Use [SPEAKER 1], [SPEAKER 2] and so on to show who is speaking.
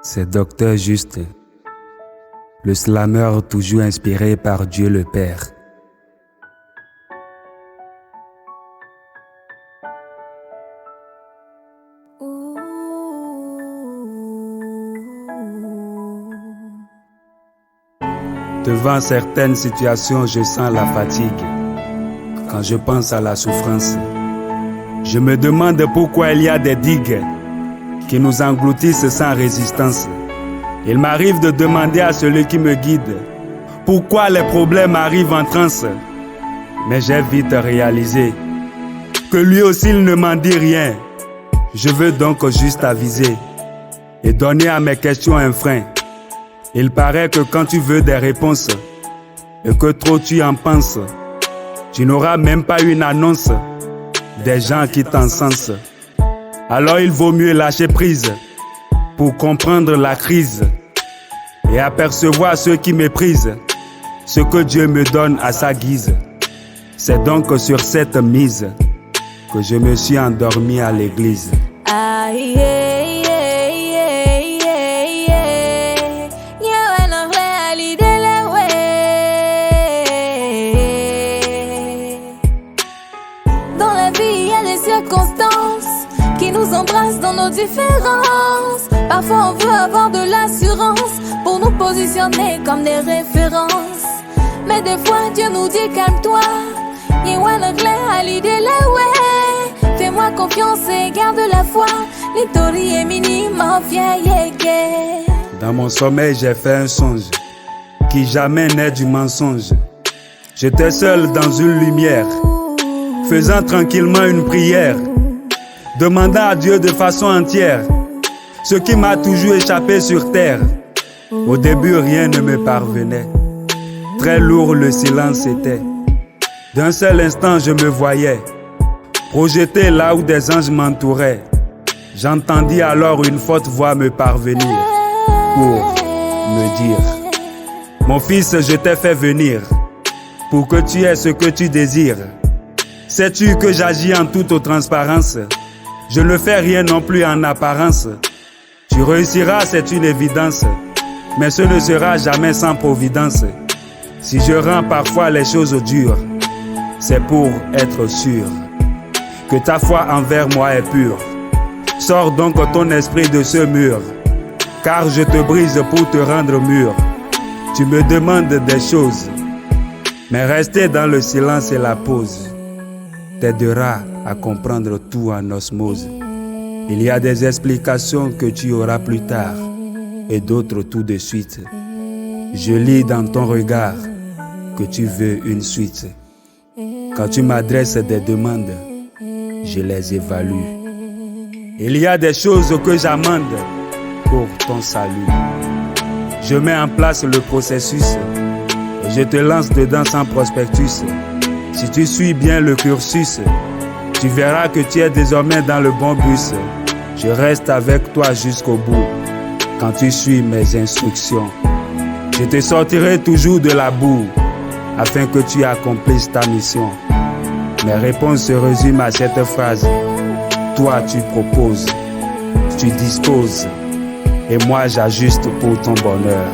[SPEAKER 1] C'est Docteur Juste, le slammer toujours inspiré par Dieu le Père. Devant certaines situations, je sens la fatigue. Quand je pense à la souffrance, je me demande pourquoi il y a des digues qui nous engloutissent sans résistance. Il m'arrive de demander à celui qui me guide pourquoi les problèmes arrivent en transe. Mais j'ai vite réalisé que lui aussi il ne m'en dit rien. Je veux donc juste aviser et donner à mes questions un frein. Il paraît que quand tu veux des réponses et que trop tu en penses, tu n'auras même pas une annonce des gens qui t'encensent. Alors il vaut mieux lâcher prise pour comprendre la crise et apercevoir ceux qui méprisent ce que Dieu me donne à sa guise. C'est donc sur cette mise que je me suis endormi à l'église.
[SPEAKER 2] Dans la vie, il y a des circonstances qui nous embrassent dans nos différences. Parfois, on veut avoir de l'assurance pour nous positionner comme des références. Mais des fois, Dieu nous dit calme-toi. Fais-moi confiance et garde la foi.
[SPEAKER 1] Dans mon sommeil, j'ai fait un songe qui jamais naît du mensonge. J'étais seul dans une lumière, faisant tranquillement une prière, demandant à Dieu de façon entière ce qui m'a toujours échappé sur terre. Au début, rien ne me parvenait. Très lourd le silence était. D'un seul instant, je me voyais projeté là où des anges m'entouraient. J'entendis alors une forte voix me parvenir pour me dire: mon fils, je t'ai fait venir pour que tu aies ce que tu désires. Sais-tu que j'agis en toute transparence? Je ne fais rien non plus en apparence. Tu réussiras, c'est une évidence, mais ce ne sera jamais sans providence. Si je rends parfois les choses dures, c'est pour être sûr que ta foi envers moi est pure. Sors donc ton esprit de ce mur, car je te brise pour te rendre mûr. Tu me demandes des choses, mais rester dans le silence et la pause t'aidera à comprendre tout en osmose. Il y a des explications que tu auras plus tard et d'autres tout de suite. Je lis dans ton regard que tu veux une suite. Quand tu m'adresses des demandes, je les évalue. Il y a des choses que j'amende pour ton salut. Je mets en place le processus et je te lance dedans sans prospectus. Si tu suis bien le cursus, tu verras que tu es désormais dans le bon bus. Je reste avec toi jusqu'au bout. Quand tu suis mes instructions, je te sortirai toujours de la boue afin que tu accomplisses ta mission. Mes réponses se résument à cette phrase: toi tu proposes, tu disposes, et moi j'ajuste pour ton bonheur.